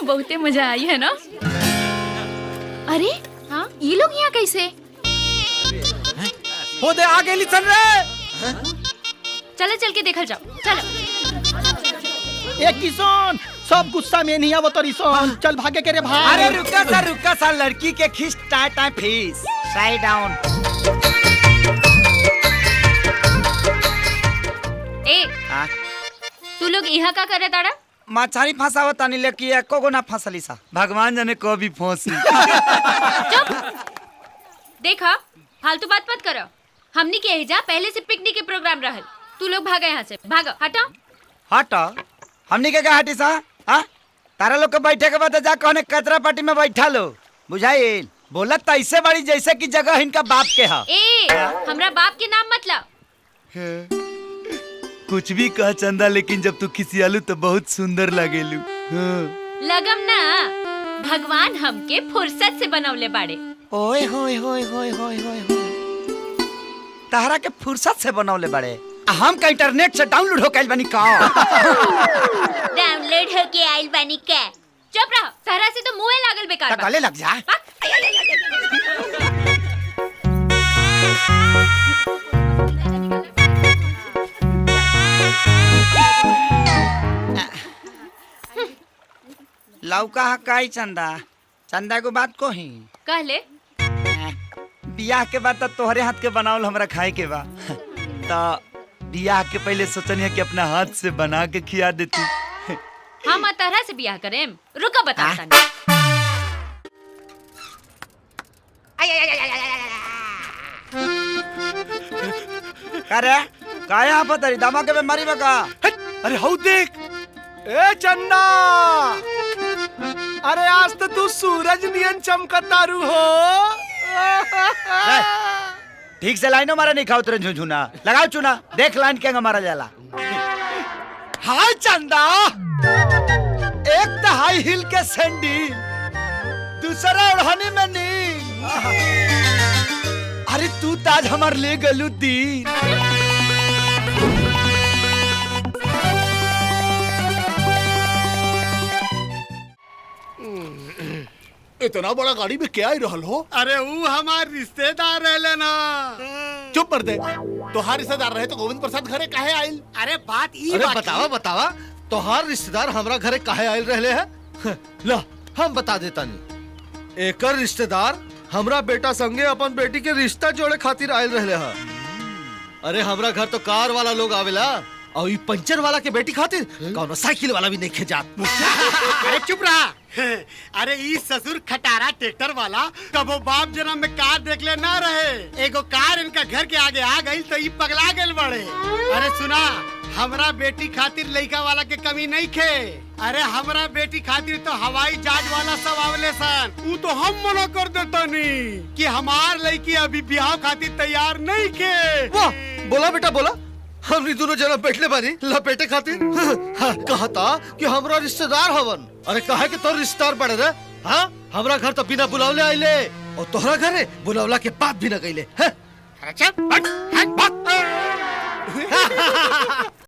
बहुते मजा आई है ना? अरे हाँ, ये लोग यहाँ कैसे? हो दे आगे ली चल रे। चलो चल के देखल जाओ, चलो। ए किशन, सब गुस्सा में नहीं आवत रिसन, चल भागे के रे भाई। अरे रुका सा लड़की के खींच टाटा फीस। Side down. ए, तू लोग यहाँ का करे ताड़ा? मछारी फंसावत तानी लेकी एको गो ना फंसली सा। भगवान जाने कभी फंसी। चुप। देखा, फालतू बात मत करो। हमनी के एजा पहले से पिकनिक के प्रोग्राम रहल। तू लोग भागा यहाँ से, भागो, हटो। हटो? हमनी के क्या हटी सा? हाँ? तारा लोग के बैठे के बाद जा कहने कचरा पार्टी में बैठा लो। बुझाइल? बोला तैसे बड़ी जैसे की जगह इनका बाप के है। ए, हमरा बाप के नाम मत लाओ। कुछ भी कह चंदा, लेकिन जब तू खिसियालू तो बहुत सुंदर लगेलू। लगम ना, भगवान हमके फुर्सत से बनौले बाड़े। ओए होए होए होए होए होए होए। तारा के फुर्सत से बनौले बाड़े। हम का इंटरनेट से डाउनलोड हो कैल बनी का। डाउनलोड हो के आइल बानी का। चुप रहो, तारा से तो मुंह लागल बेकार बा। गले लग जा। लौका हकाई चंदा, चंदा को बात को ही कहले। बियाह के बाद तो तोहरे हाथ के बनावल हमरा खाए के बा। तो बियाह के पहले सोचनी कि अपना हाथ से बना के खिया देती। हम तरह से बियाह करें। रुका बताता नहीं। अरे का यहाँ पतरी दामा के बीमारी बका। अरे हौ देख, ए चंदा, अरे आज तो तू सूरज नियन चमकतारू हो। ठीक से लाइनो मारा नहीं खाओ तेरे झुझुना। लगाओ चुना, देख लाइन क्या मारा जाला। हाय चंदा, एक तो हाई हिल के सैंडल, दूसरा ओढ़नी में नील। अरे तू ताज हमार ले गलू दीन। इतना बड़ा गाड़ी में क्या ही रहल हो? अरे वो हमार रिश्तेदार रहले ना। चुप कर दे। तोहार रिश्तेदार रहे तो गोविंद प्रसाद घरे काहे आइल? अरे बात ई अरे बात बतावा बतावा, तोहार रिश्तेदार हमरा घरे काहे आइल रहले है? ला हम बता देता नहीं। एकर रिश्तेदार हमरा बेटा संगे अपन बेटी के रिश्ता जोड़े खातिर आइल रहले है। अरे हमरा घर तो कार वाला लोग आवेला, और ई पंचर वाला के बेटी खातिर कौनो साइकिल वाला भी नहीं खेजात। अरे चुप रहा। अरे ई ससुर खटारा ट्रैक्टर वाला कबो बाप जन्म में कार देखले ना रहे। एगो कार इनका घर के आगे आ गई तो ई पगला गेल बड़े। अरे सुना, हमरा बेटी खातिर लड़का वाला के कमी नहीं खे। अरे हमरा बेटी खातिर तो हवाई जहाज वाला सब आवले सन। ऊ तो हम मना कर देता नहीं कि हमार लड़की अभी ब्याह खातिर तैयार नहीं खे। वाह, बोला बेटा बोला, हमनी दोनों जना बैठले बानी लपेटे खातिर। कहा था कि हमरा रिश्तेदार हवन। अरे कहा कि तोर रिश्तेदार बड़े रे। हाँ, हमरा घर तो बिना बुलावले आइले, और तोहरा घरे बुलावला के बात भी न गईले।